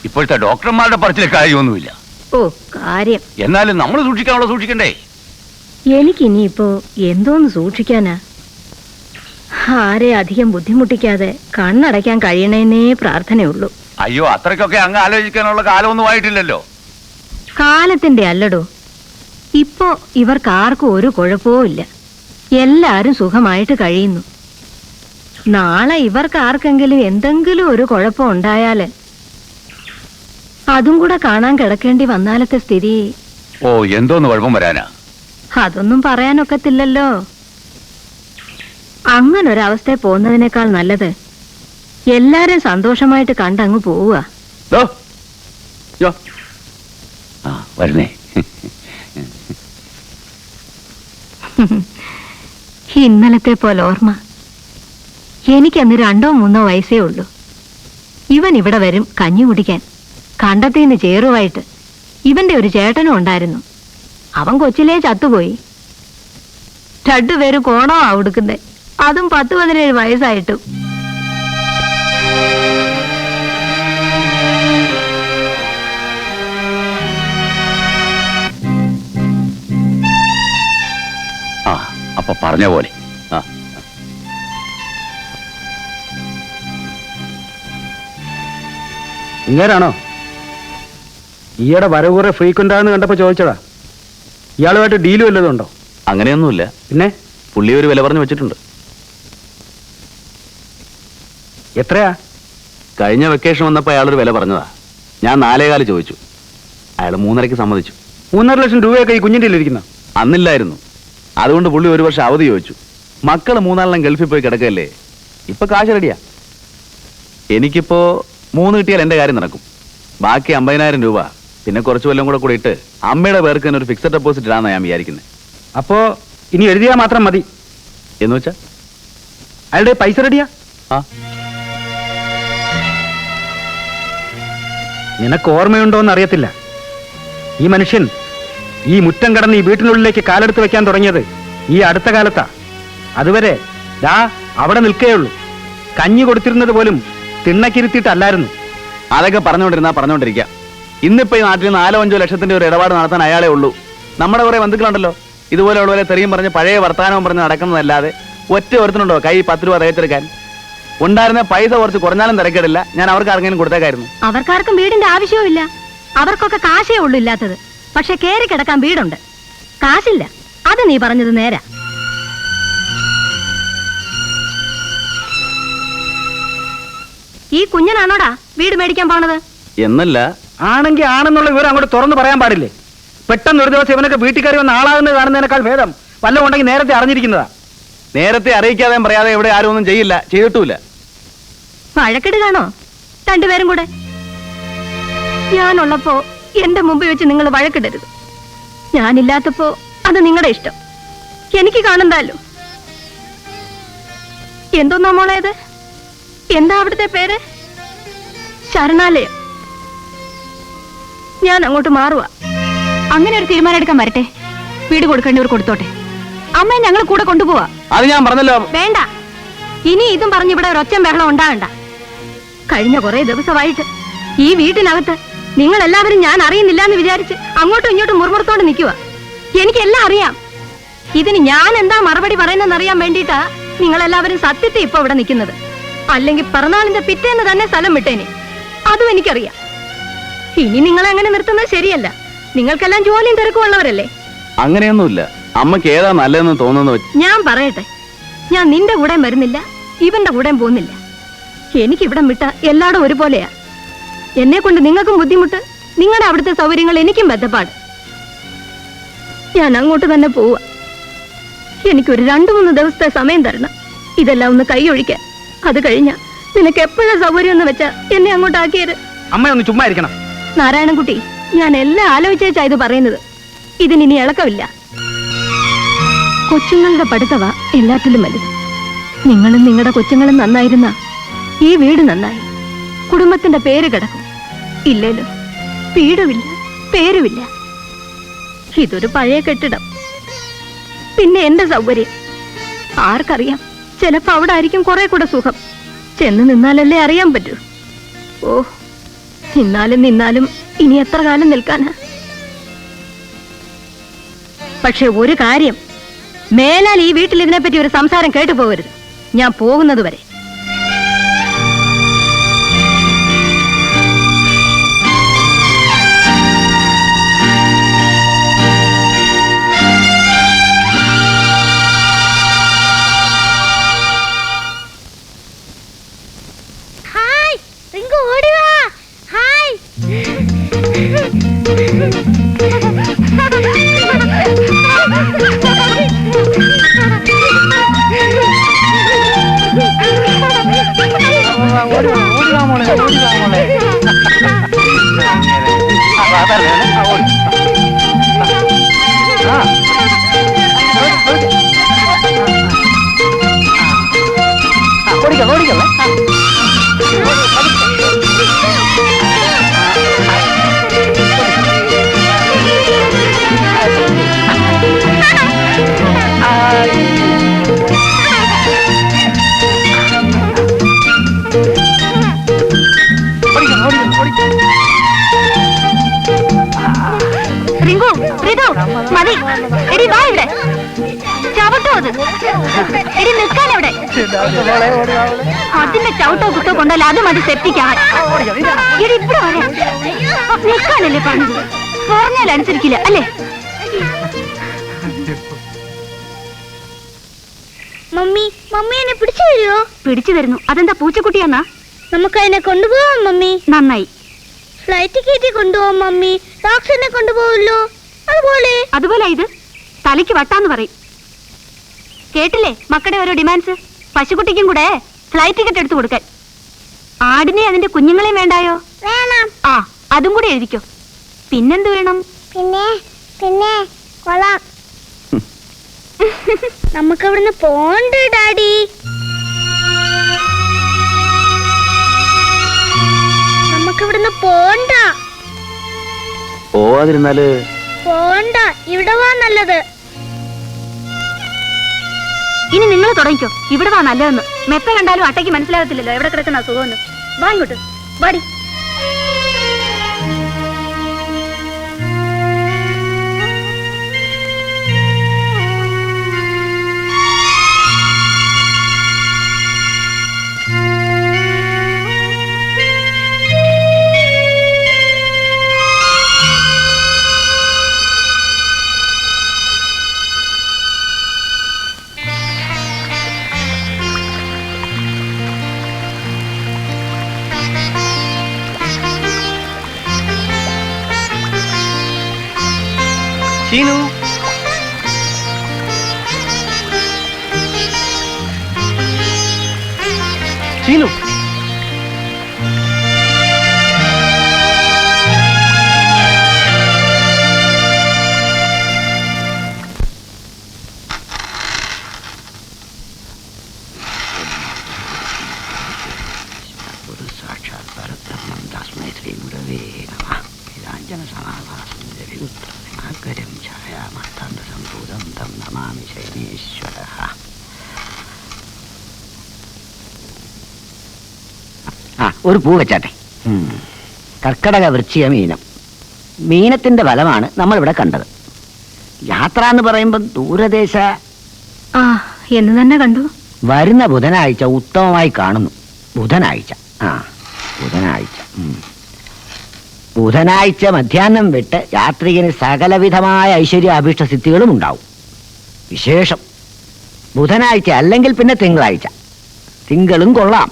ഇപ്പോഴത്തെ ഡോക്ടർമാരുടെ പറച്ചിലെ കാര്യമൊന്നുമില്ല. ഓ കാര്യം. എന്നാലും നമ്മൾ സൂക്ഷിക്കാനുള്ള സൂക്ഷിക്കണ്ടേ? എനിക്കിനിയിപ്പോ എന്തോന്ന് സൂക്ഷിക്കാനാ? ആരെ അധികം ബുദ്ധിമുട്ടിക്കാതെ കണ്ണടയ്ക്കാൻ കഴിയണേന്നേ പ്രാർത്ഥനയുള്ളൂ. അയ്യോ, അത്രയ്ക്കൊക്കെ അങ്ങ് ആലോചിക്കാനുള്ള കാലമൊന്നും ആയിട്ടില്ലല്ലോ. കാലത്തിന്റെ അല്ലടോ, ഇപ്പോ ഇവർക്കാർക്കും ഒരു കുഴപ്പവും ഇല്ല. എല്ലാരും സുഖമായിട്ട് കഴിയുന്നു. നാളെ ഇവർക്കാർക്കെങ്കിലും എന്തെങ്കിലും ഒരു കുഴപ്പം ഉണ്ടായാല് അതും കൂടെ കാണാൻ കിടക്കേണ്ടി വന്നാലത്തെ സ്ഥിതി. ഓ, എന്തോന്ന് കുഴപ്പം വരാനാ? അതൊന്നും പറയാനൊക്കത്തില്ലല്ലോ. അങ്ങനൊരവസ്ഥ പോകുന്നതിനേക്കാൾ നല്ലത് എല്ലാരും സന്തോഷമായിട്ട് കണ്ടങ്ങ് പോവുക. വരുന്നേ. ഇന്നലത്തെ പോലെ ഓർമ്മ. എനിക്കന്ന് 2 or 3 വയസ്സേ ഉള്ളൂ. ഇവൻ ഇവിടെ വരും കഞ്ഞി കുടിക്കാൻ. കണ്ടത്തിന്ന് ചേറുവായിട്ട് ഇവന്റെ ഒരു ചേട്ടനും ഉണ്ടായിരുന്നു. അവൻ കൊച്ചിലേ ചത്തുപോയി. 2 പേര് കോണോ കൊടുക്കുന്നേ, അതും 10-17 വയസ്സായിട്ടും. അപ്പൊ പറഞ്ഞ പോലെ ഇങ്ങനാണോ? ഈയുടെ വരവുറെ ഫ്രീക്വന്റ് ആണെന്ന് കണ്ടപ്പോ ചോദിച്ചടാ. ഇയാളുമായിട്ട് ഡീല് വല്ലതും ഉണ്ടോ? അങ്ങനെയൊന്നുമില്ല. പിന്നെ പുള്ളി ഒരു വില പറഞ്ഞു വെച്ചിട്ടുണ്ട്. എത്രയാ? കഴിഞ്ഞ വെക്കേഷൻ വന്നപ്പോ അയാളൊരു വില പറഞ്ഞതാ. ഞാൻ 4.25 ചോദിച്ചു. അയാൾ 3.5 സമ്മതിച്ചു. 3.5 ലക്ഷം രൂപയൊക്കെ ഈ കുഞ്ഞിൻ്റെ ഇരിക്കുന്ന അന്നില്ലായിരുന്നു. അതുകൊണ്ട് പുള്ളി 1 വർഷം അവധി ചോദിച്ചു. മക്കള് 3 ഗൾഫിൽ പോയി കിടക്കല്ലേ. ഇപ്പൊ കാശ് റെഡിയാ. എനിക്കിപ്പോ 3 കിട്ടിയാൽ എന്റെ കാര്യം നടക്കും. ബാക്കി 50,000 രൂപ പിന്നെ കുറച്ച് കൊല്ലം കൂടെ ഇട്ട് അമ്മയുടെ പേർക്ക് തന്നെ ഒരു ഫിക്സഡ് ഡെപ്പോസിറ്റ് ഇടാന്നാ ഞാൻ വിചാരിക്കുന്നത്. അപ്പോ ഇനി എഴുതിയാ മാത്രം മതി എന്ന് വെച്ചാ അയാളുടെ പൈസ റെഡിയാ? നിനക്ക് ഓർമ്മയുണ്ടോന്ന് അറിയത്തില്ല. ഈ മനുഷ്യൻ ഈ മുറ്റം കടന്ന് ഈ വീട്ടിനുള്ളിലേക്ക് കാലെടുത്ത് വെക്കാൻ തുടങ്ങിയത് ഈ അടുത്ത കാലത്താ. അതുവരെ ദാ അവിടെ നിൽക്കേയുള്ളൂ. കഞ്ഞി കൊടുത്തിരുന്നത് പോലും തിണ്ണക്കിരുത്തിയിട്ടല്ലായിരുന്നു. അതൊക്കെ പറഞ്ഞുകൊണ്ടിരിക്കാം. ഇന്നിപ്പോ ഈ നാട്ടിൽ 4-5 ലക്ഷത്തിന്റെ ഒരു ഇടപാട് നടത്താൻ അയാളേ ഉള്ളൂ. നമ്മുടെ കുറെ ബന്ധുക്കളുണ്ടല്ലോ ഇതുപോലെയുള്ളവരെ തെറിയും പറഞ്ഞ് പഴയ വർത്തമാനവും പറഞ്ഞ് നടക്കുന്നതല്ലാതെ ഒറ്റ ഒരുത്തനുണ്ടോ കൈ 10 രൂപ തയ്ച്ചെടുക്കാൻ? ഉണ്ടായിരുന്ന പൈസ കുറച്ച് കുറഞ്ഞാലും തിരക്കേടില്ല. ഞാൻ അവർക്ക് ആർക്കെങ്കിലും കൊടുത്തേക്കായിരുന്നു. അവർക്കാർക്കും വീടിന്റെ ആവശ്യവുമില്ല. അവർക്കൊക്കെ കാശേ ഉള്ളൂ ഇല്ലാത്തത്. പക്ഷെ കേറി കിടക്കാൻ വീടുണ്ട്, കാശില്ല. അത് നീ പറഞ്ഞത് നേരാ. ഈ കുഞ്ഞനാണോടാ വീട് മേടിക്കാൻ പോണത്? എന്നല്ല. ആണെങ്കിൽ ആണെന്നുള്ള വിവരം അങ്ങോട്ട് തുറന്നു പറയാൻ പാടില്ലേ? പെട്ടെന്ന് ഒരു ദിവസം ഇവനൊക്കെ വീട്ടിൽ കയറി വന്ന് ആളാകുന്നത് കാണുന്നതിനേക്കാൾ ഭേദം വല്ലതും ഉണ്ടെങ്കിൽ നേരത്തെ അറിഞ്ഞിരിക്കുന്നതാ. നേരത്തെ അറിയിക്കാതെയും പറയാതെ ഇവിടെ ആരും ഒന്നും ചെയ്യില്ല, ചെയ്തിട്ടുമില്ല. വഴക്കിടുകയാണോ 2 പേരും കൂടെ? ഞാനുള്ളപ്പോ എന്റെ മുമ്പിൽ വെച്ച് നിങ്ങൾ വഴക്കിടരുത്. ഞാനില്ലാത്തപ്പോ അത് നിങ്ങളുടെ ഇഷ്ടം. എനിക്ക് കാണണ്ടല്ലോ. എന്തോന്നാ മോളേത്? എന്താ അവിടുത്തെ പേര്? ശരണാലയം. ഞാൻ അങ്ങോട്ട് മാറുക. അങ്ങനെ ഒരു തീരുമാനം എടുക്കാൻ വരട്ടെ. വീട് കൊടുക്കേണ്ടവർ കൊടുത്തോട്ടെ. അമ്മയെ ഞങ്ങൾ കൂടെ കൊണ്ടുപോവാ. അത് ഞാൻ പറഞ്ഞല്ലോ. വേണ്ട, ഇനി ഇതും പറഞ്ഞ് ഇവിടെ ഒരൊച്ചം ബഹളം ഉണ്ടാകണ്ട. കഴിഞ്ഞ കുറെ ദിവസമായിട്ട് ഈ വീട്ടിനകത്ത് നിങ്ങൾ എല്ലാവരും ഞാൻ അറിയുന്നില്ല എന്ന് വിചാരിച്ച് അങ്ങോട്ടും ഇങ്ങോട്ടും മുറുമുറുത്തോണ്ട് നിൽക്കുക. എനിക്കെല്ലാം അറിയാം. ഇതിന് ഞാൻ എന്താ മറുപടി പറയുന്നതെന്ന് അറിയാൻ വേണ്ടിയിട്ടാ നിങ്ങളെല്ലാവരും സത്യത്തെ ഇപ്പൊ ഇവിടെ നിൽക്കുന്നത്. അല്ലെങ്കിൽ പിറന്നാളിന്റെ പിറ്റേന്ന് തന്നെ സ്ഥലം വിട്ടേനെ. അതും എനിക്കറിയാം. ഇനി നിങ്ങളെ അങ്ങനെ നിർത്തുന്നത് ശരിയല്ല. നിങ്ങൾക്കെല്ലാം ജോലിയും തിരക്കുള്ളവരല്ലേ. അങ്ങനെയൊന്നുമില്ല. അമ്മക്ക് ഏതാ നല്ലതെന്ന് തോന്നുന്നു. ഞാൻ പറയട്ടെ, ഞാൻ നിന്റെ കൂടെയും വരുന്നില്ല, ഇവന്റെ കൂടെയും പോകുന്നില്ല. എനിക്കിവിടം വിട്ട എല്ലായിടും ഒരുപോലെയാ. എന്നെ കൊണ്ട് നിങ്ങൾക്കും ബുദ്ധിമുട്ട്, നിങ്ങളുടെ അവിടുത്തെ സൗകര്യങ്ങൾ എനിക്കും ബന്ധപ്പാട്. ഞാൻ അങ്ങോട്ട് തന്നെ പോവുക. എനിക്കൊരു 2-3 ദിവസത്തെ സമയം തരണം ഇതെല്ലാം ഒന്ന് കൈയൊഴിക്കാൻ. അത് കഴിഞ്ഞ നിനക്ക് എപ്പോഴാ സൗകര്യം എന്ന് വെച്ചാ എന്നെ അങ്ങോട്ടാക്കിയത്. അമ്മ ഒന്ന് ചുമ്മാ ഇരിക്കണം. നാരായണൻകുട്ടി, ഞാൻ എല്ലാം ആലോചിച്ചാ ഇത് പറയുന്നത്. ഇതിനി ഇളക്കമില്ല. കൊച്ചുങ്ങളുടെ പഠിത്തവാ എല്ലാറ്റിലും വലുത്. നിങ്ങളും നിങ്ങളുടെ കൊച്ചുങ്ങളും നന്നായിരുന്ന ഈ വീട് നന്നായി. കുടുംബത്തിന്റെ പേര് കിടക്കും. ഇല്ലല്ലോ, വീടുമില്ല, പേരുമില്ല. ഇതൊരു പഴയ കെട്ടിടം. പിന്നെ എന്റെ സൗകര്യം ആർക്കറിയാം? ചിലപ്പോ അവിടെ ആയിരിക്കും കുറെ കൂടെ സുഖം. ചെന്ന് നിന്നാലല്ലേ അറിയാൻ പറ്റൂ. ഓ, നിന്നാലും ഇനി എത്ര കാലം നിൽക്കാനാ? പക്ഷെ ഒരു കാര്യം, മേലാൽ ഈ വീട്ടിൽ ഇതിനെപ്പറ്റി ഒരു സംസാരം കേട്ടു പോകരുത്. ഞാൻ പോകുന്നത് വരെ. മതി, എടി വാ ഇവിടെ. ചവിട്ടോ അത്, എടി നിൽക്കാനവിടെ. അതിന്റെ ചവിട്ടോ കുത്തോ കൊണ്ടല്ല, അത് മതി സെപ്റ്റിക്കാൻ. എടി ഇവിടെ വരെ നിൽക്കാനല്ലേ പറഞ്ഞത്? പറഞ്ഞാൽ അനുസരിക്കില്ല അല്ലേ? മമ്മി, മമ്മി എന്നെ പിടിച്ചു തരുമോ? പിടിച്ചു തരുന്നു. അതെന്താ പൂച്ചക്കുട്ടിയാന്നാ? നമുക്ക് അതിനെ കൊണ്ടുപോവാം മമ്മി. നന്നായി. ഫ്ലൈറ്റ് കയറ്റി കൊണ്ടുപോവാം മമ്മി. ഡോക്ടറിനെ കൊണ്ടുപോവല്ലോ. അതുപോലെ ഇത് തലയ്ക്ക് വട്ടാന്ന് പറയും. കേട്ടില്ലേ മക്കളുടെ ഓരോ ഡിമാൻഡ്സ്? പശുക്കുട്ടിക്കും കൂടെ ഫ്ലൈറ്റ് ടിക്കറ്റ് എടുത്തു കൊടുക്കാൻ. ആടിനെ അതിന്റെ കുഞ്ഞുങ്ങളെയും വേണ്ടായോ? വേണം. ആ, അതും കൂടി എഴുതിക്കോ. പിന്നെന്ത് വേണം? പിന്നെ കൊള്ളാം. നമുക്ക് ഇവിടുന്ന് പോണ്ട ഡാഡി. നമുക്ക് ഇവിടുന്ന് പോണ്ട. പോവാതിരുന്നാല് പോണ്ട, ഇവിടെ വാ നല്ലത്. ഇനി നിങ്ങൾ തുടങ്ങിക്കോ. ഇവിടെ വാ നല്ലതെന്ന്. മെത്ത കണ്ടാലും അട്ടയ്ക്ക് മനസ്സിലാകത്തില്ലല്ലോ എവിടെ കിടക്കുന്ന സുഖമെന്ന്. വാ ഇങ്ങോട്ട്, വാടി. ചീനു, ചീനു, സാക്ഷാത് പരബ്രഹ്മം തസ്മൈ ശ്രീ ഗുരവേ നമഃ. ഇതാഞ്ജന സമാഭാസം ഛായാമർത്തന്തസംഭൂതം തം നമാമി ശൈനേശ്വരഃ. ഒരു പൂ വെച്ചാട്ടെ. കർക്കടക വൃശ്ചിക മീനം. മീനത്തിന്റെ ഫലമാണ് നമ്മളിവിടെ കണ്ടത്. യാത്ര എന്ന് പറയുമ്പോൾ ദൂരദേശ എന്ന് തന്നെ കണ്ടു. വരുന്ന ബുധനാഴ്ച ഉത്തമമായി കാണുന്നു. ബുധനാഴ്ച ബുധനാഴ്ച മധ്യാഹ്നം വിട്ട് യാത്രികന് സകലവിധമായ ഐശ്വര്യ അഭീഷ്ട സിദ്ധികളും ഉണ്ടാവും. വിശേഷം ബുധനാഴ്ച അല്ലെങ്കിൽ പിന്നെ തിങ്കളാഴ്ച. തിങ്കളും കൊള്ളാം.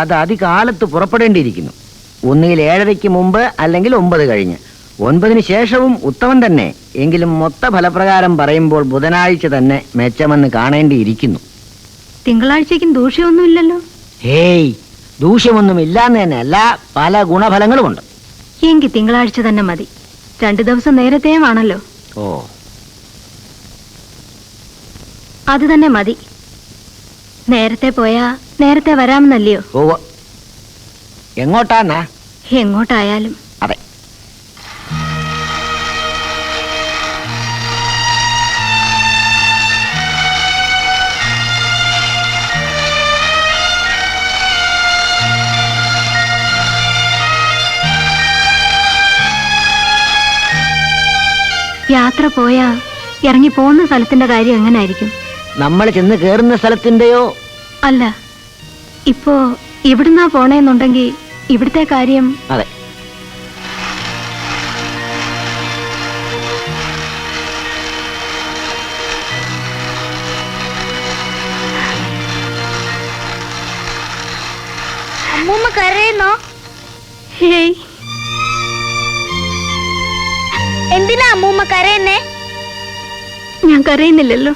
അത് അതികാലത്ത് പുറപ്പെടേണ്ടിയിരിക്കുന്നു. ഒന്നുകിൽ 7:30 മുമ്പ് അല്ലെങ്കിൽ 9 കഴിഞ്ഞ്. 9 ശേഷവും ഉത്തമം തന്നെ. എങ്കിലും മൊത്ത ഫലപ്രകാരം പറയുമ്പോൾ ബുധനാഴ്ച തന്നെ മെച്ചമെന്ന് കാണേണ്ടിയിരിക്കുന്നു. തിങ്കളാഴ്ചയ്ക്കും ദൂഷ്യമൊന്നുമില്ലല്ലോ? ഹേയ്, ദൂഷ്യമൊന്നും ഇല്ലാന്ന് തന്നെ അല്ല, പല ഗുണഫലങ്ങളുമുണ്ട്. എങ്കിൽ തിങ്കളാഴ്ച തന്നെ മതി. 2 ദിവസം നേരത്തെയുമാണല്ലോ. ഓ, അത് തന്നെ മതി. നേരത്തെ പോയാ നേരത്തെ വരാമെന്നല്ലയോ? ഓ, എങ്ങോട്ടാന്നാ? എങ്ങോട്ടായാലും. അതെ. യാത്ര പോയാ ഇറങ്ങി പോകുന്ന സ്ഥലത്തിന്റെ കാര്യം എങ്ങനായിരിക്കും? നമ്മൾ ചെന്ന് കയറുന്ന സ്ഥലത്തിന്റെയോ? അല്ല, ഇപ്പോ ഇവിടുന്നാ പോണേന്നുണ്ടെങ്കിൽ ഇവിടുത്തെ കാര്യം. അതെ. അമ്മൂമ്മ കരയുന്നോ? ഹേയ്, എന്തിനാ അമ്മൂമ്മ കരയുന്നേ? ഞാൻ കരയുന്നില്ലല്ലോ.